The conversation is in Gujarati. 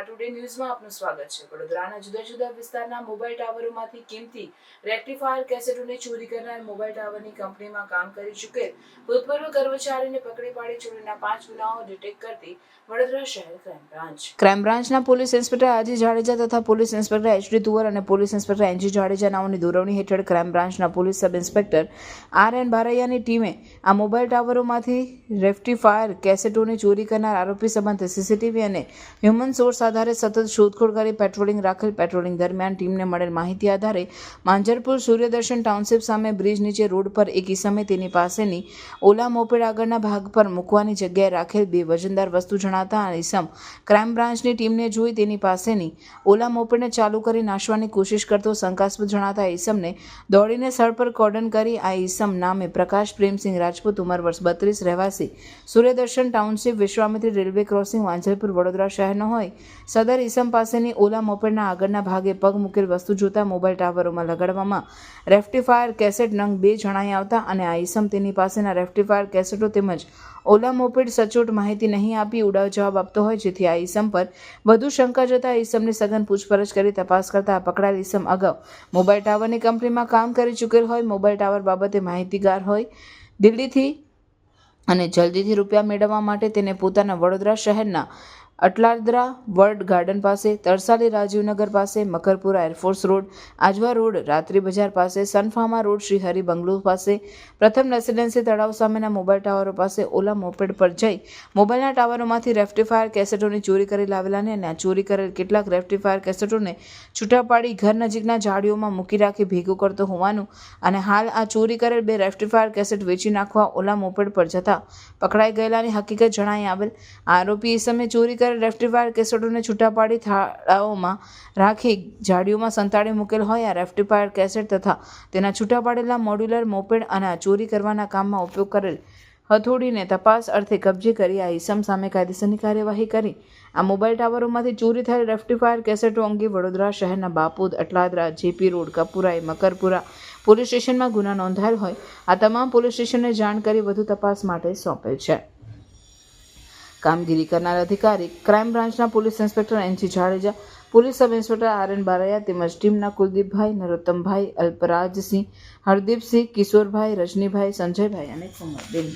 ટુડે ન્યૂઝમાં આપનું સ્વાગત છે। વડોદરાના જુદા જુદા વિસ્તારના મોબાઈલ ટાવરોમાંથી કિંમતી રેક્ટિફાયર કેસેટોની ચોરી કરનાર મોબાઈલ ટાવરની કંપનીમાં કામ કરી ચૂકેલ ભૂતપૂર્વ કર્મચારીને પકડી પાડી ચોરીના 5 ગુનાઓ ડિટેક્ટ કરતી વડોદરા શહેર ક્રાઇમ બ્રાન્ચના પોલીસ ઇન્સ્પેક્ટર આજી જાડેજા તથા પોલીસ ઇન્સ્પેક્ટર એચડી તુવર અને પોલીસ ઇન્સ્પેક્ટર એનજી જાડેજા નાઓની દોરવણી હેઠળ ક્રાઇમ બ્રાન્ચના પોલીસ સબ ઇન્સ્પેક્ટર આર.એન. બારૈયાની ટીમે આ મોબાઈલ ટાવરોમાંથી રેક્ટિફાયર કેસેટોની ચોરી કરનાર આરોપી સંબંધે સીસીટીવી અને હ્યુમન સોર્સ આધારે સતત શોધખોળ કરી પેટ્રોલિંગ રાખેલ। પેટ્રોલિંગ દરમિયાન ટીમને મળેલ માહિતી આધારે માંજરપુર સૂર્યદર્શન ટાઉનશીપ સામે બ્રિજ નીચે રોડ પર એક ઈસમે તેની પાસેની ઓલા મોપેડ આગળના ભાગ પર મૂકવાની જગ્યાએ રાખેલ 2 વજનદાર વસ્તુ જણાતા આ ઈસમ ક્રાઇમ બ્રાન્ચની ટીમને જોઈ તેની પાસેની ઓલા મોપેડને ચાલુ કરી નાશવાની કોશિશ કરતો શંકાસ્પદ જણાતા ઈસમને દોડીને સ્થળ પર કોર્ડન કરી આ ઈસમ નામે પ્રકાશ પ્રેમસિંહ રાજપૂત ઉંમર વર્ષ 32 રહેવાસી Suryadarshan township Vishwamitri railway crossing Manjalpur Vadodara શહેરનો હોય સદર ઈસમ પાસેની ઓલા મોપેડના આગળના ભાગે પગ મૂકેલ વસ્તુ જોતા મોબાઈલ ટાવરોમાં લગાડવામાં રેક્ટિફાયર કેસેટ નંગ 2 જણાઈ આવતા અને આ ઈસમ તેની પાસેના રેક્ટિફાયર કેસેટો તેમજ ઓલા મોપેડ સચોટ માહિતી નહીં આપી ઉડાવ જવાબ આપતો હોય, જેથી આ ઈસમ પર વધુ શંકા જતા ઈસમની સઘન પૂછપરછ કરી તપાસ કરતા પકડાયેલ ઈસમ અગાઉ મોબાઈલ ટાવરની કંપનીમાં કામ કરી ચૂકેલ હોય, મોબાઈલ ટાવર બાબતે માહિતીગાર હોય, દિલ્હીથી અને જલ્દીથી રૂપિયા મેળવવા માટે તેને પોતાના વડોદરા શહેરના અટલાદરા વર્લ્ડ ગાર્ડન પાસે, તરસાલી રાજીવનગર પાસે, Makarpura air force road, Ajwa road, રાત્રી બજાર પાસે, સનફાર્મા રોડ, શ્રી હરિ બંગલો પાસે, પ્રથમ રેસિડેન્સી તળાવ સામેના મોબાઈલ ટાવરો પાસે ઓલા મોપેડ પર જઈ મોબાઈલના ટાવરોમાંથી રેક્ટિફાયર કેસેટોની ચોરી કરી લાવેલાને અને આ ચોરી કરેલ કેટલાક રેક્ટિફાયર કેસેટોને છૂટા પાડી ઘર નજીકના ઝાડીઓમાં મૂકી રાખી ભેગું કરતો હોવાનું અને હાલ આ ચોરી કરેલ 2 રેક્ટિફાયર કેસેટ વેચી નાખવા ઓલા મોપેડ પર જતા પકડાઈ ગયેલાની હકીકત જણાઈ આવેલ। આરોપી ઈસમે ચોરી રેક્ટિફાયર કેસેટોને છૂટા પાડી થાળાઓમાં રાખી ઝાડીઓમાં સંતાડી મૂકેલ હોય। આ રેક્ટિફાયર કેસેટ તથા તેના છૂટા પાડેલા મોડ્યુલર મોપેડ અને આ ચોરી કરવાના કામમાં ઉપયોગ કરેલ હથોડીને તપાસ અર્થે કબજે કરી આ ઈસમ સામે કાયદેસરની કાર્યવાહી કરી આ મોબાઈલ ટાવરોમાંથી ચોરી થયેલ રેક્ટિફાયર કેસેટો અંગે વડોદરા શહેરના Bapod, Atladara, JP road, Kapurai, Makarpura police સ્ટેશનમાં ગુના નોંધાયેલ હોય આ તમામ પોલીસ સ્ટેશનને જાણ કરી વધુ તપાસ માટે સોંપેલ છે। કામગીરી કરનાર અધિકારી ક્રાઇમ બ્રાન્ચના police inspector N G Jadeja, police sub inspector R N. Baraiya તેમજ ટીમના કુલદીપભાઈ, નરોત્તમભાઈ, અલ્પરાજસિંહ, હરદીપસિંહ, કિશોરભાઈ, રજનીભાઈ, સંજયભાઈ અને કુમારબેન।